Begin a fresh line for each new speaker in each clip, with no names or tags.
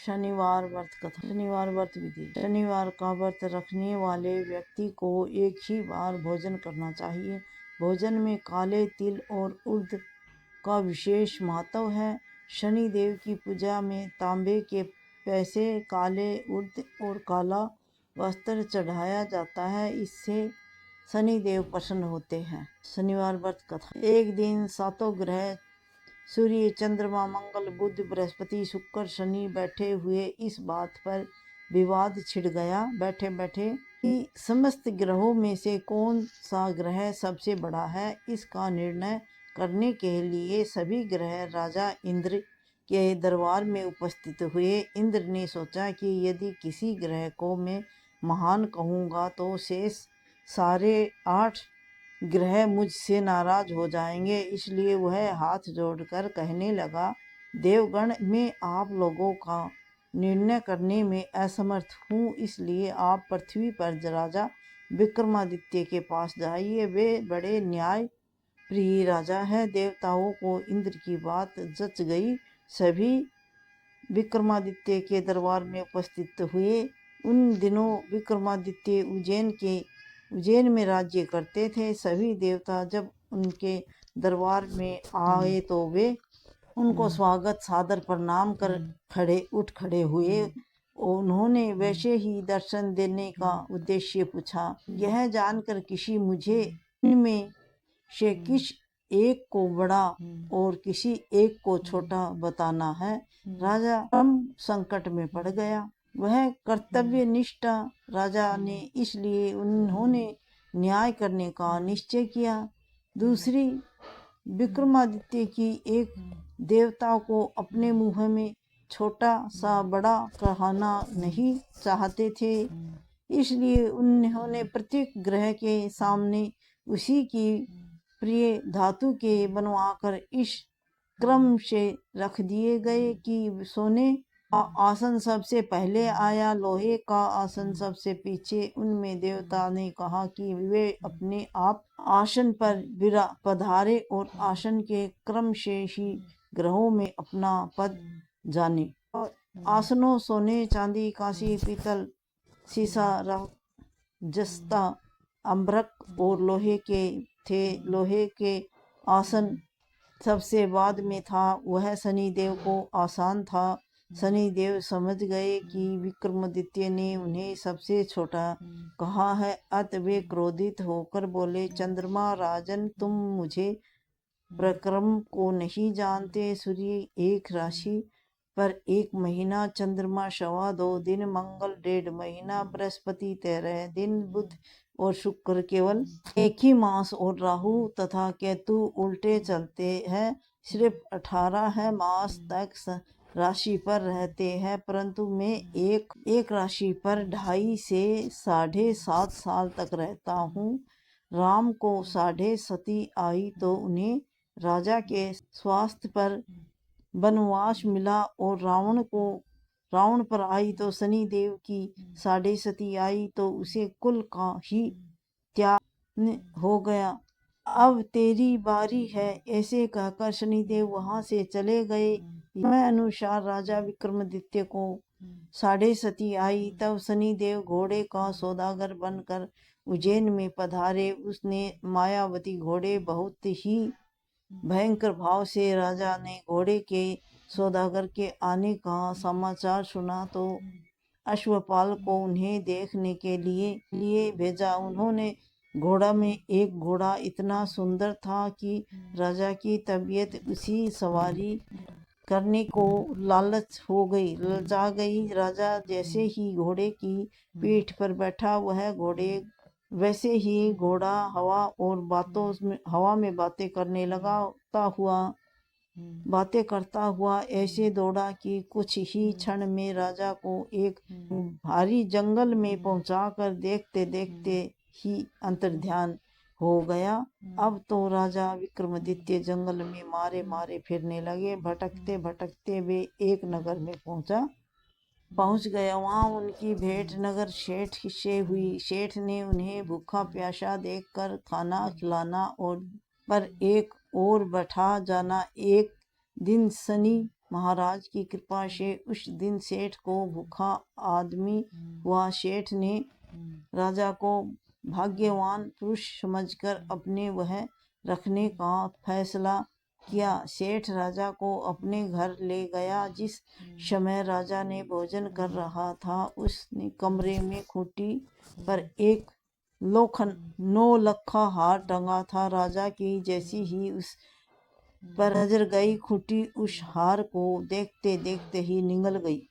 शनिवार व्रत कथा। शनिवार व्रत विधि। शनिवार का व्रत रखने वाले व्यक्ति को एक ही बार भोजन करना चाहिए। भोजन में काले तिल और उड़द का विशेष महत्व है। शनि देव की पूजा में तांबे के पैसे, काले उड़द और काला वस्त्र चढ़ाया जाता है। इससे शनि देव प्रसन्न होते हैं। शनिवार व्रत कथा। एक दिन सातों ग्रह सूर्य, चंद्रमा, मंगल, बुध, बृहस्पति, शुक्र, शनि बैठे हुए इस बात पर विवाद छिड़ गया बैठे बैठे कि समस्त ग्रहों में से कौन सा ग्रह सबसे बड़ा है। इसका निर्णय करने के लिए सभी ग्रह राजा इंद्र के दरबार में उपस्थित हुए। इंद्र ने सोचा कि यदि किसी ग्रह को मैं महान कहूँगा तो शेष सारे 8 ग्रह मुझसे नाराज हो जाएंगे। इसलिए वह हाथ जोड़कर कहने लगा, देवगण, मैं आप लोगों का निर्णय करने में असमर्थ हूँ, इसलिए आप पृथ्वी पर राजा विक्रमादित्य के पास जाइए। वे बड़े न्याय प्रिय राजा है। देवताओं को इंद्र की बात जच गई। सभी विक्रमादित्य के दरबार में उपस्थित हुए। उन दिनों विक्रमादित्य उज्जैन में राज्य करते थे। सभी देवता जब उनके दरबार में आए तो वे उनको स्वागत सादर प्रणाम कर उठ खड़े हुए। उन्होंने वैसे ही दर्शन देने का उद्देश्य पूछा। यह जानकर किसी मुझे इनमें से किस एक को बड़ा और किसी एक को छोटा बताना है। राजा परम संकट में पड़ गया। वह कर्तव्यनिष्ठ राजा ने, इसलिए उन्होंने न्याय करने का निश्चय किया। दूसरी विक्रमादित्य की एक देवता को अपने मुंह में छोटा सा बड़ा कहना नहीं चाहते थे, इसलिए उन्होंने प्रत्येक ग्रह के सामने उसी की प्रिय धातु के बनवाकर इस क्रम से रख दिए गए कि सोने का आसन सबसे पहले आया, लोहे का आसन सबसे पीछे। उनमें देवता ने कहा कि वे अपने आप आसन पर पधारे और आसन के क्रम से ही ग्रहों में अपना पद जाने। और आसनों सोने, चांदी, कांसी, पीतल, सीसा, जस्ता, अम्बरक और लोहे के थे। लोहे के आसन सबसे बाद में था। वह शनिदेव को आसान था। शनिदेव समझ गए कि विक्रमादित्य ने उन्हें सबसे छोटा कहा है। अत वे क्रोधित होकर बोले, चंद्रमा राजन, तुम मुझे प्रक्रम को नहीं जानते। सूर्य 1 राशि पर 1 महीना, चंद्रमा 2.25 दिन, मंगल 1.5 महीना, बृहस्पति 13 दिन, बुध और शुक्र केवल 1 ही मास और राहु तथा केतु उल्टे चलते हैं। सिर्फ 18 है मास तक राशि पर रहते हैं, परंतु मैं एक राशि पर 2.5 से 7.5 साल तक रहता हूँ। राम को 7.5 आई तो उन्हें राजा के स्वास्थ्य पर वनवास मिला, और रावण पर आई तो शनि देव की 7.5 आई तो उसे कुल का ही त्याग हो गया। अब तेरी बारी है। ऐसे कहकर शनिदेव वहां से चले गए। समय अनुसार राजा विक्रमादित्य को 7.5 आई। तब शनिदेव घोड़े का सौदागर बनकर उज्जैन में पधारे। उसने मायावती घोड़े बहुत ही भयंकर भाव से राजा ने घोड़े के सौदागर के आने का समाचार सुना तो अश्वपाल को उन्हें देखने के लिए भेजा। उन्होंने घोड़ा में एक घोड़ा इतना सुंदर था कि राजा की तबीयत उसी सवारी करने को ललचा गई। राजा जैसे ही घोड़े की पीठ पर बैठा, वैसे ही घोड़ा हवा में बातें करने लगा। बातें करता हुआ ऐसे दौड़ा कि कुछ ही क्षण में राजा को एक भारी जंगल में पहुंचाकर देखते देखते ही अंतर्ध्यान हो गया। अब तो राजा विक्रमादित्य जंगल में मारे मारे फिरने लगे। भटकते भटकते वे एक नगर में पहुंच गए। वहां उनकी भेंट नगर सेठ से हुई। सेठ ने उन्हें भूखा प्यासा देखकर खाना खिलाना और पर एक और बैठा जाना। एक दिन शनि महाराज की कृपा से उस दिन सेठ को भूखा आदमी हुआ। सेठ ने राजा को भाग्यवान पुरुष समझकर अपने वह रखने का फैसला किया। सेठ राजा को अपने घर ले गया। जिस समय राजा ने भोजन कर रहा था, उसने कमरे में खूंटी पर एक नौलखा हार टंगा था। राजा की जैसी ही उस पर नजर गई, खूंटी उस हार को देखते देखते ही निगल गई।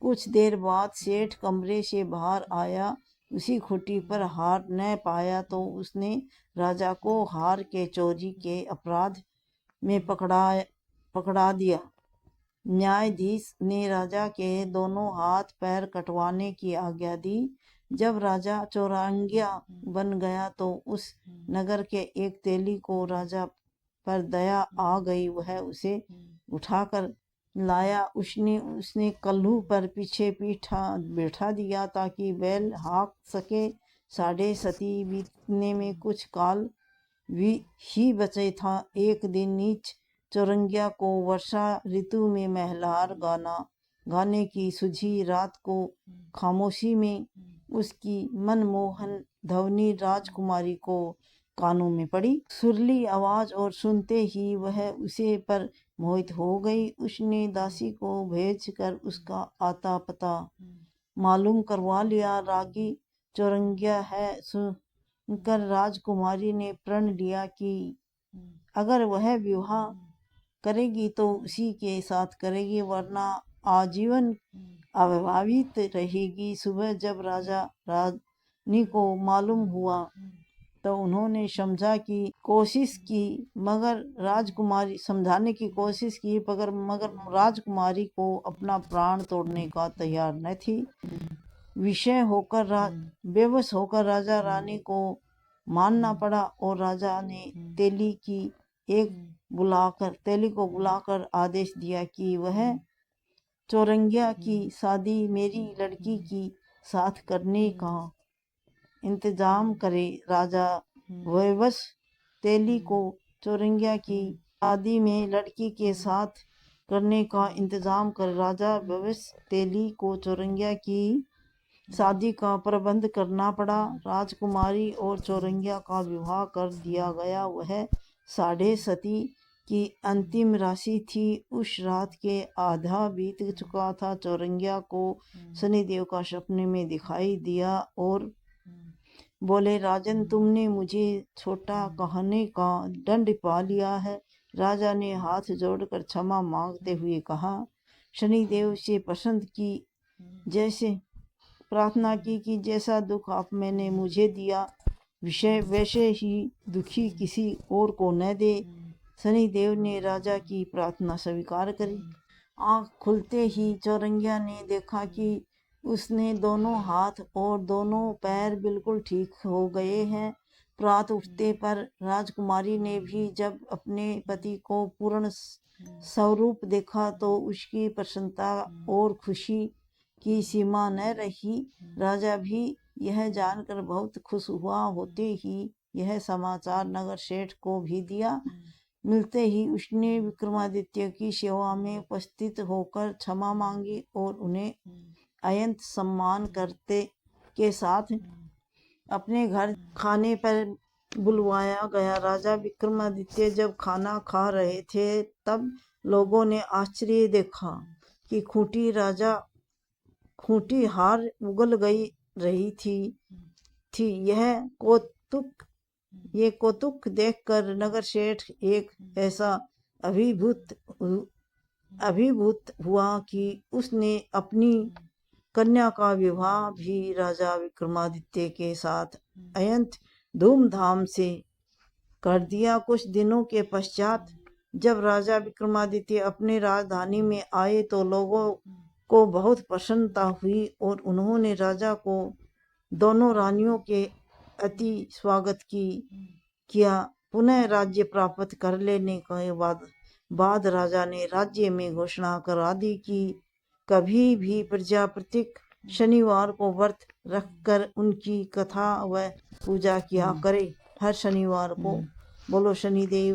कुछ देर बाद सेठ कमरे से बाहर आया। उसी खूंटी पर हार न पाया तो उसने राजा को हार के चोरी के अपराध में पकड़ा दिया। न्यायाधीश ने राजा के दोनों हाथ पैर कटवाने की आज्ञा दी। जब राजा चौरंगिया बन गया तो उस नगर के एक तेली को राजा पर दया आ गई। वह उसे उठाकर लाया। उसने कल्लू पर पीछे बैठा दिया ताकि बैल हाँक सके। 7.5 बीतने में कुछ काल ही बचे था। एक दिन नीच चौरंगिया को वर्षा ऋतु में महलार गाने की सूझी। रात को खामोशी में उसकी मनमोहन ध्वनि राजकुमारी को कानों में पड़ी। सुरीली आवाज और सुनते ही वह उसे पर मोहित हो गई। उसने दासी को भेजकर उसका आता पता मालूम करवा लिया। रागी चौरंगिया है सुनकर राजकुमारी ने प्रण लिया कि अगर वह विवाह करेगी तो उसी के साथ करेगी, वरना आजीवन अविवाहित रहेगी। सुबह जब राजा रानी को मालूम हुआ तो उन्होंने समझाने की कोशिश की मगर राजकुमारी को अपना प्राण तोड़ने का तैयार न थी। बेबस होकर राजा रानी को मानना पड़ा और राजा ने तेली को बुलाकर आदेश दिया कि वह चौरंगिया की शादी मेरी लड़की की साथ करने का इंतजाम करे। राजा बेबस तेली को चौरंगिया की शादी में लड़की के साथ करने का इंतजाम कर राजा बेबस तेली को चौरंगिया की शादी का प्रबंध करना पड़ा। राजकुमारी और चौरंगिया का विवाह कर दिया गया। वह 7.5 की अंतिम राशि थी। उस रात के आधा बीत चुका था। चौरंगिया को शनिदेव का सपने में दिखाई दिया और बोले, राजन, तुमने मुझे छोटा कहने का दंड पा लिया है। राजा ने हाथ जोड़कर क्षमा मांगते हुए कहा, शनिदेव से पसंद की जैसे प्रार्थना की कि जैसा दुख आप मैंने मुझे दिया वैसे ही दुखी किसी और को न दे। शनिदेव ने राजा की प्रार्थना स्वीकार करी। आँख खुलते ही चौरंगिया ने देखा कि उसने दोनों हाथ और दोनों पैर बिल्कुल ठीक हो गए हैं। प्रात उठते पर राजकुमारी ने भी जब अपने पति को पूर्ण स्वरूप देखा तो उसकी प्रसन्नता और खुशी की सीमा न रही। राजा भी यह जानकर बहुत खुश हुआ। होते ही यह समाचार नगर सेठ को भी दिया। मिलते ही उसने विक्रमादित्य की सेवा में उपस्थित होकर क्षमा मांगी और उन्हें अत्यंत सम्मान करते के साथ अपने घर खाने पर बुलवाया गया। राजा विक्रमादित्य जब खाना खा रहे थे तब लोगों ने आश्चर्य देखा कि खूंटी हार उगल गई रही थी। ये कौतुक देखकर नगर सेठ एक ऐसा अभिभूत हुआ कि उसने अपनी कन्या का विवाह भी राजा विक्रमादित्य के साथ अत्यंत धूमधाम से कर दिया। कुछ दिनों के पश्चात जब राजा विक्रमादित्य अपने राजधानी में आए तो लोगों को बहुत प्रसन्नता हुई और उन्होंने राजा को दोनों रानियों के अति स्वागत किया। पुनः राज्य प्राप्त कर लेने के बाद राजा ने राज्य में घोषणा करा दी कि कभी भी प्रजापति शनिवार को व्रत रखकर उनकी कथा व पूजा किया करे। हर शनिवार को। बोलो शनिदेव